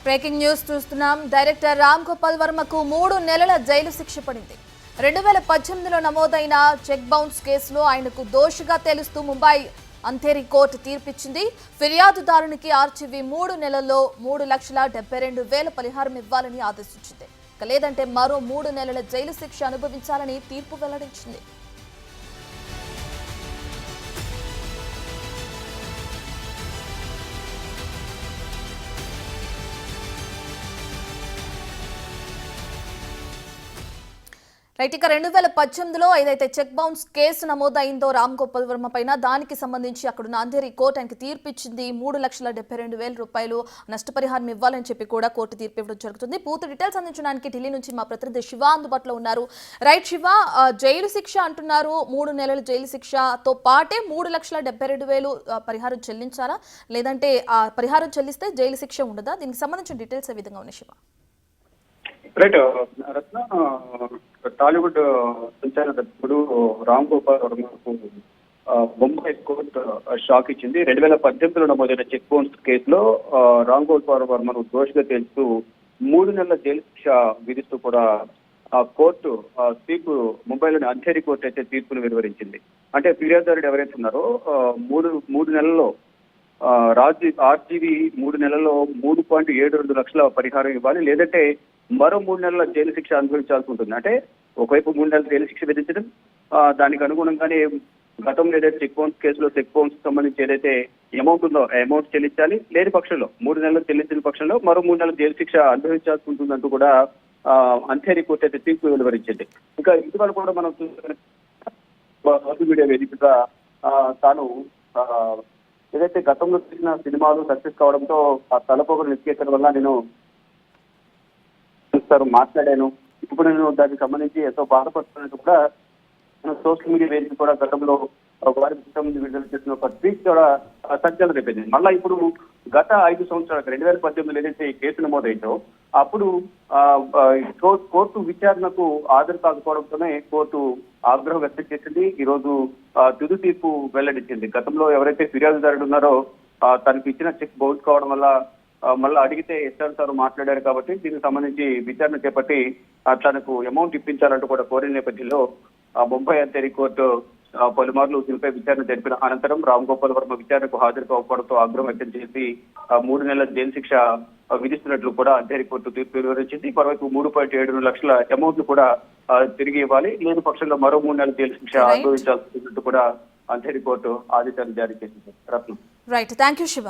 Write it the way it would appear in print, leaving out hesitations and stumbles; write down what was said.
Breaking news చూస్తున్నాం. Director Ram Gopal వర్మకు 3 నెలల jail శిక్ష పడింది. 2018లో నమోదైన చెక్ బౌన్స్ కేసులో ఆయనకు దోషిగా తెలుస్తూ ముంబై అంధేరి కోర్టు తీర్పిచ్చింది. ఫిర్యాదుదారునికి ఆర్చీవీ 3 నెలల్లో 3,72,000 పరిహారం ఇవ్వాలని ఆదేశించింది. లేదంటే మరో 3 నెలల జైలు శిక్ష అనుభవించాలని తీర్పు వెల్లడించింది. ఇక 2018లో ఏదైతే చెక్ బౌన్స్ కేసు నమోదైందో రామ్ గోపాల్ వర్మ పైన, దానికి సంబంధించి అక్కడున్న అంధేరి కోర్టు ఆయనకి తీర్పిచ్చింది. 3,72,000 రూపాయలు నష్టపరిహారం ఇవ్వాలని చెప్పి కూడా కోర్టు తీర్పు ఇవ్వడం జరుగుతుంది. పూర్తి డీటెయిల్స్ అందించడానికి ఢిల్లీ నుంచి మా ప్రతినిధి శివ అందుబాటులో ఉన్నారు. రైట్ శివ, జైలు శిక్ష అంటున్నారు. 3 నెలల జైలు శిక్షతో పాటే 3,72,000 పరిహారం చెల్లించాలా, లేదంటే ఆ పరిహారం చెల్లిస్తే జైలు శిక్ష ఉండదా? దీనికి సంబంధించిన డీటెయిల్స్ ఏ విధంగా ఉన్నాయి శివ? రైట్ రత్న, టాలీవుడ్ సంచార దర్శకుడు రామ్ గోపాల్ వర్మకు ముంబై కోర్టు షాక్ ఇచ్చింది. 2018లో నమోదైన చెక్ బౌన్స్ కేసులో రామ్ గోపాల్ వర్మను దోషిగా తేల్చుతూ 3 నెలల జైలు శిక్ష విధిస్తూ కూడా కోర్టు తీర్పు ముంబైలోని అంధేరి కోర్టు అయితే తీర్పును వెలువరించింది. అంటే ఫిర్యాదుదారుడు ఎవరైతే ఉన్నారో మూడు నెలల్లో ఆర్జీవీ 3 నెలల్లో 3.72 లక్షల పరిహారం ఇవ్వాలి, లేదంటే మరో 3 నెలల జైలు శిక్ష అనుభవించాల్సి ఉంటుంది. అంటే ఒకవైపు 3 నెలల జైలు శిక్ష విధించడం, దానికి అనుగుణంగానే గతంలో ఏదైతే చెక్ బౌన్స్ కేసులో చెక్ బౌన్స్ సంబంధించి ఏదైతే అమౌంట్ ఉందో అమౌంట్ చెల్లించాలి, లేని పక్షంలో 3 నెలలు చెల్లించిన పక్షంలో మరో 3 నెలల జైలు శిక్ష అనుభవించాల్సి ఉంటుందంటూ కూడా అంధేరి కోర్టు అయితే తీర్పు వెలువరించింది. ఇంకా ఇటీవల కూడా మనం సోషల్ మీడియా వేదికగా తాను ఏదైతే గతంలో చేసిన సినిమాలు సక్సెస్ కావడంతో ఆ తలపోగలు నెక్కేయడం వల్ల నేను మాట్లాడాను, ఇప్పుడు నేను దానికి సంబంధించి ఎంతో బాధపడుతున్నట్టు కూడా సోషల్ మీడియా వేదిక కూడా గతంలో వారికి సంబంధించి విడుదల చేసిన ఒక ట్వీట్ కూడా సంచలనం రేపింది. మళ్ళా ఇప్పుడు గత 5 సంవత్సరాలకు 2018లో ఏదైతే కేసు నమోదైందో అప్పుడు కోర్టు విచారణకు హాజరు కాకపోవడంతోనే కోర్టు ఆగ్రహం వ్యక్తం చేసింది. ఈ రోజు తుది తీర్పు వెల్లడించింది. గతంలో ఎవరైతే ఫిర్యాదుదారుడు ఉన్నారో తనకు ఇచ్చిన చెక్ బౌన్స్ కావడం వల్ల మళ్ళీ అడిగితే ఎస్ఆర్ సార్ మాట్లాడారు కాబట్టి దీనికి సంబంధించి విచారణ చేపట్టి తనకు అమౌంట్ ఇప్పించాలంటూ కూడా కోరిన నేపథ్యంలో ముంబై అంధేరి కోర్టు పలుమార్లు దీనిపై విచారణ జరిపిన అనంతరం రామ్ గోపాల్ వర్మ విచారణకు హాజరు కాకపోవడంతో ఆగ్రహం వ్యక్తం చేసి 3 నెలల జైలు శిక్ష విధిస్తున్నట్లు కూడా అంధేరి కోర్టు తీర్పు వెలువరించింది. మరోవైపు 3.72 లక్షల అమౌంట్ కూడా తిరిగి ఇవ్వాలి, లేని పక్షంలో మరో 3 నెలల జైలు శిక్ష అనుభవించాల్సి ఉన్నట్టు కూడా అంధేరి కోర్టు ఆదేశాలు జారీ చేసింది. Ratnam. Right, thank you Shiva.